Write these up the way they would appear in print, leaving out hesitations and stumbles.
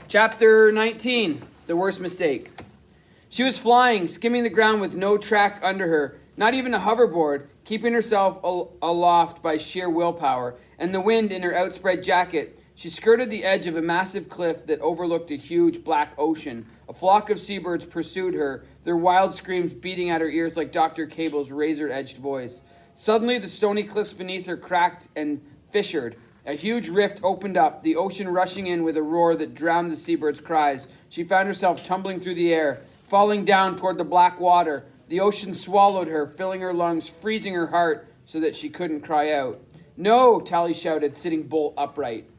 Chapter 19, The Worst Mistake. She was flying, skimming the ground with no track under her, not even a hoverboard, keeping herself aloft by sheer willpower, and the wind in her outspread jacket. She skirted the edge of a massive cliff that overlooked a huge black ocean. A flock of seabirds pursued her, their wild screams beating at her ears like Dr. Cable's razor-edged voice. Suddenly, the stony cliffs beneath her cracked and fissured. A huge rift opened up, the ocean rushing in with a roar that drowned the seabird's cries. She found herself tumbling through the air, falling down toward the black water. The ocean swallowed her, filling her lungs, freezing her heart so that she couldn't cry out. "No!" Tally shouted, sitting bolt upright.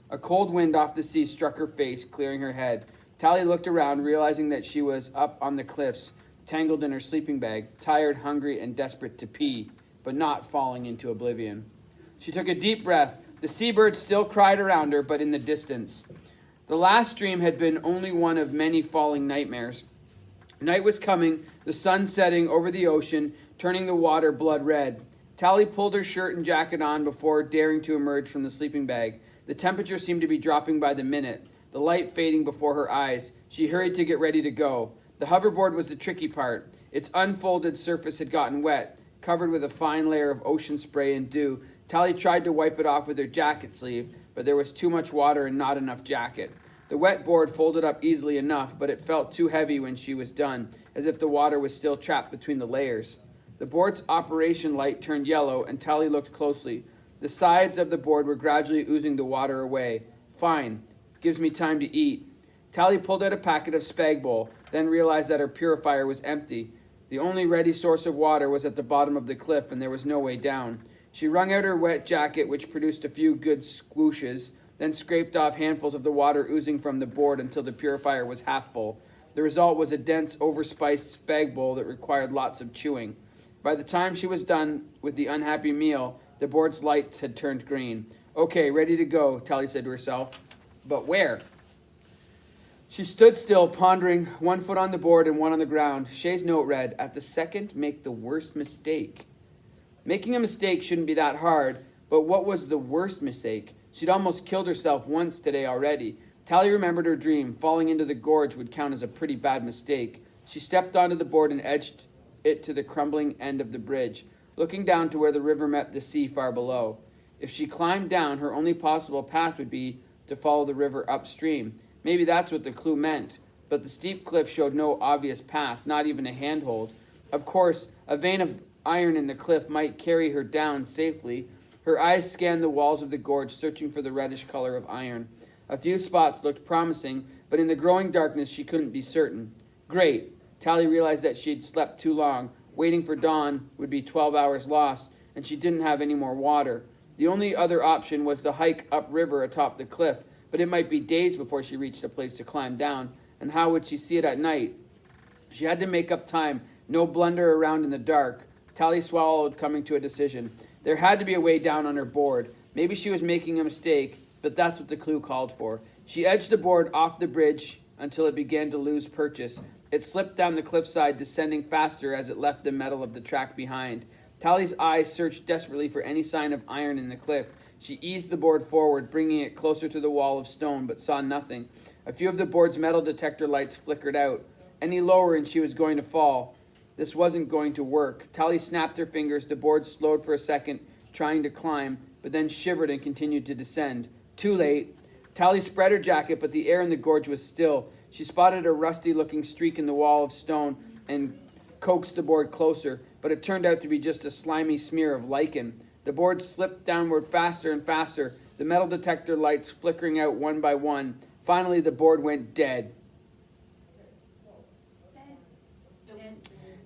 A cold wind off the sea struck her face, clearing her head. Tally looked around, realizing that she was up on the cliffs, tangled in her sleeping bag, tired, hungry, and desperate to pee, but not falling into oblivion. She took a deep breath. The seabirds still cried around her, but in the distance. The last dream had been only one of many falling nightmares. Night was coming, the sun setting over the ocean, turning the water blood red. Tally pulled her shirt and jacket on before daring to emerge from the sleeping bag. The temperature seemed to be dropping by the minute, the light fading before her eyes. She hurried to get ready to go. The hoverboard was the tricky part. Its unfolded surface had gotten wet, covered with a fine layer of ocean spray and dew. Tally tried to wipe it off with her jacket sleeve, but there was too much water and not enough jacket. The wet board folded up easily enough, but it felt too heavy when she was done, as if the water was still trapped between the layers. The board's operation light turned yellow, and Tally looked closely. The sides of the board were gradually oozing the water away. Fine. Gives me time to eat. Tally pulled out a packet of spag bowl, then realized that her purifier was empty. The only ready source of water was at the bottom of the cliff, and there was no way down. She wrung out her wet jacket, which produced a few good squooshes, then scraped off handfuls of the water oozing from the board until the purifier was half full. The result was a dense, overspiced spag bowl that required lots of chewing. By the time she was done with the unhappy meal, the board's lights had turned green. "Okay, ready to go," Tally said to herself. But where? She stood still, pondering, one foot on the board and one on the ground. Shay's note read, "At the second, make the worst mistake." Making a mistake shouldn't be that hard, but what was the worst mistake? She'd almost killed herself once today already. Tally remembered her dream. Falling into the gorge would count as a pretty bad mistake. She stepped onto the board and edged it to the crumbling end of the bridge, looking down to where the river met the sea far below. If she climbed down, her only possible path would be to follow the river upstream. Maybe that's what the clue meant, but the steep cliff showed no obvious path, not even a handhold. Of course, a vein of iron in the cliff might carry her down safely. Her eyes scanned the walls of the gorge, searching for the reddish color of iron. A few spots looked promising, but in the growing darkness she couldn't be certain. Great. Tally realized that she'd slept too long. Waiting for dawn would be 12 hours lost, and she didn't have any more water. The only other option was to hike upriver atop the cliff, but it might be days before she reached a place to climb down, and how would she see it at night? She had to make up time, no blunder around in the dark. Tally swallowed, coming to a decision. There had to be a way down on her board. Maybe she was making a mistake, but that's what the clue called for. She edged the board off the bridge until it began to lose purchase. It slipped down the cliffside, descending faster as it left the metal of the track behind. Tally's eyes searched desperately for any sign of iron in the cliff. She eased the board forward, bringing it closer to the wall of stone, but saw nothing. A few of the board's metal detector lights flickered out. Any lower and she was going to fall. This wasn't going to work. Tally snapped her fingers. The board slowed for a second, trying to climb, but then shivered and continued to descend. Too late. Tally spread her jacket, but the air in the gorge was still. She spotted a rusty-looking streak in the wall of stone and coaxed the board closer, but it turned out to be just a slimy smear of lichen. The board slipped downward faster and faster, the metal detector lights flickering out one by one. Finally, the board went dead.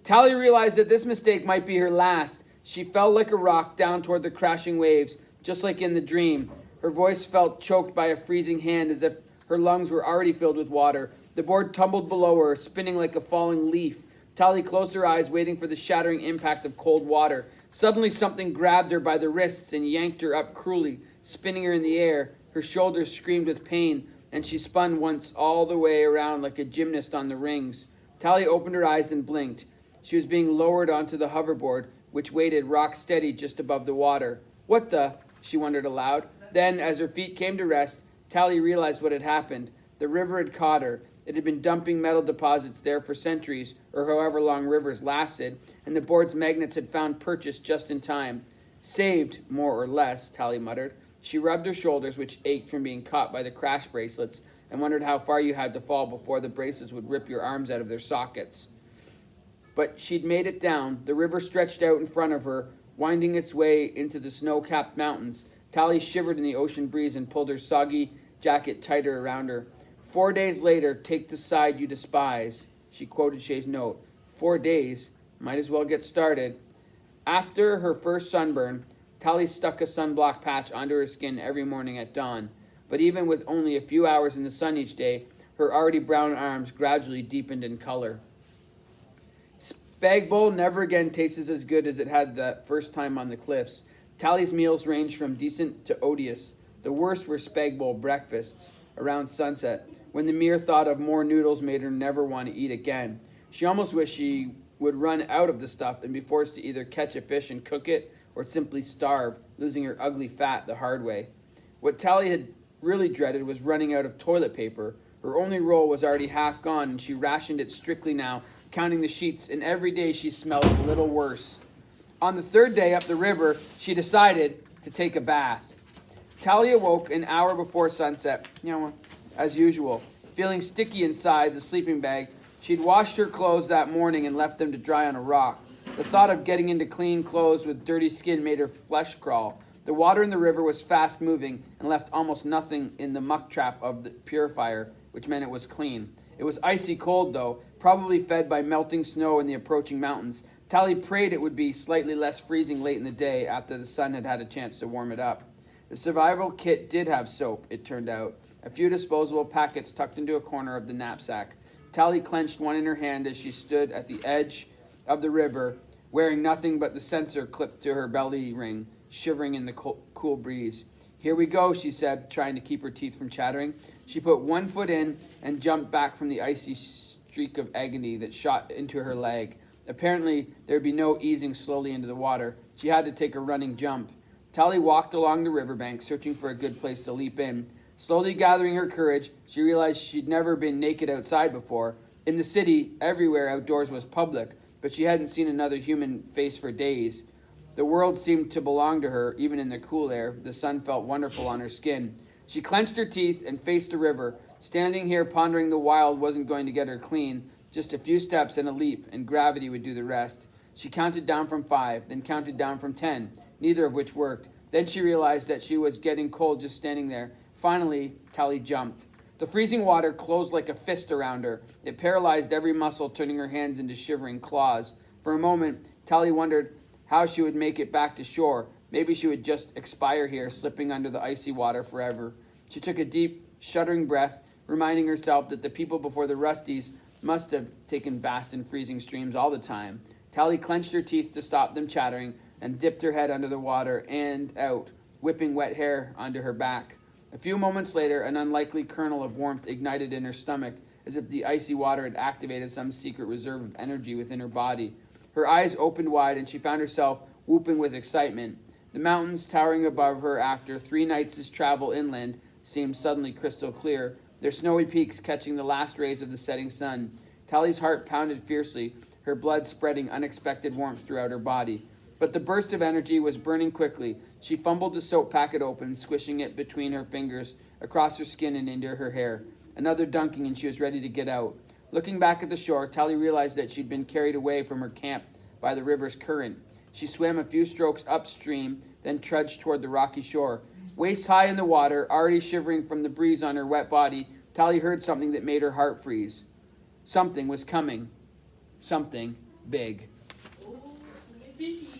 Tally realized that this mistake might be her last. She fell like a rock down toward the crashing waves, just like in the dream. Her voice felt choked by a freezing hand, as if her lungs were already filled with water. The board tumbled below her, spinning like a falling leaf. Tally closed her eyes, waiting for the shattering impact of cold water. Suddenly something grabbed her by the wrists and yanked her up cruelly, spinning her in the air. Her shoulders screamed with pain, and she spun once all the way around like a gymnast on the rings. Tally opened her eyes and blinked. She was being lowered onto the hoverboard, which waited rock steady just above the water. "What the?" she wondered aloud. Then, as her feet came to rest, Tally realized what had happened. The river had caught her. It had been dumping metal deposits there for centuries, or however long rivers lasted, and the board's magnets had found purchase just in time. Saved, more or less, Tally muttered. She rubbed her shoulders, which ached from being caught by the crash bracelets, and wondered how far you had to fall before the bracelets would rip your arms out of their sockets. But she'd made it down. The river stretched out in front of her, winding its way into the snow-capped mountains. Tally shivered in the ocean breeze and pulled her soggy jacket tighter around her. 4 days later, take the side you despise. She quoted Shay's note. 4 days. Might as well get started. After her first sunburn, Tally stuck a sunblock patch onto her skin every morning at dawn. But even with only a few hours in the sun each day, her already brown arms gradually deepened in color. Spag bowl never again tasted as good as it had that first time on the cliffs. Tally's meals ranged from decent to odious. The worst were spag bowl breakfasts around sunset, when the mere thought of more noodles made her never want to eat again. She almost wished she would run out of the stuff and be forced to either catch a fish and cook it or simply starve, losing her ugly fat the hard way. What Tally had really dreaded was running out of toilet paper. Her only roll was already half gone, and she rationed it strictly now, counting the sheets, and every day she smelled a little worse. On the third day up the river, she decided to take a bath. Tally awoke an hour before sunset, as usual. Feeling sticky inside the sleeping bag, she'd washed her clothes that morning and left them to dry on a rock. The thought of getting into clean clothes with dirty skin made her flesh crawl. The water in the river was fast moving and left almost nothing in the muck trap of the purifier, which meant it was clean. It was icy cold, though, probably fed by melting snow in the approaching mountains. Tally prayed it would be slightly less freezing late in the day after the sun had had a chance to warm it up. The survival kit did have soap, it turned out. A few disposable packets tucked into a corner of the knapsack. Tally clenched one in her hand as she stood at the edge of the river, wearing nothing but the sensor clipped to her belly ring, shivering in the cool breeze. Here we go, she said, trying to keep her teeth from chattering. She put one foot in and jumped back from the icy streak of agony that shot into her leg. Apparently, there would be no easing slowly into the water. She had to take a running jump. Tally walked along the riverbank, searching for a good place to leap in. Slowly gathering her courage, she realized she'd never been naked outside before. In the city, everywhere outdoors was public, but she hadn't seen another human face for days. The world seemed to belong to her, even in the cool air. The sun felt wonderful on her skin. She clenched her teeth and faced the river. Standing here pondering the wild wasn't going to get her clean. Just a few steps and a leap, and gravity would do the rest. She counted down from 5, then counted down from 10, neither of which worked. Then she realized that she was getting cold just standing there. Finally, Tally jumped. The freezing water closed like a fist around her. It paralyzed every muscle, turning her hands into shivering claws. For a moment, Tally wondered how she would make it back to shore. Maybe she would just expire here, slipping under the icy water forever. She took a deep, shuddering breath, reminding herself that the people before the Rusties must have taken baths in freezing streams all the time. Tally clenched her teeth to stop them chattering and dipped her head under the water and out, whipping wet hair onto her back. A few moments later, an unlikely kernel of warmth ignited in her stomach, as if the icy water had activated some secret reserve of energy within her body. Her eyes opened wide, and she found herself whooping with excitement. The mountains towering above her after 3 nights' travel inland seemed suddenly crystal clear, their snowy peaks catching the last rays of the setting sun. Tally's heart pounded fiercely, her blood spreading unexpected warmth throughout her body. But the burst of energy was burning quickly. She fumbled the soap packet open, squishing it between her fingers, across her skin and into her hair. Another dunking, and she was ready to get out. Looking back at the shore, Tally realized that she'd been carried away from her camp by the river's current. She swam a few strokes upstream, then trudged toward the rocky shore. Waist high in the water, already shivering from the breeze on her wet body, Tally heard something that made her heart freeze. Something was coming. Something big. Oh, fishy.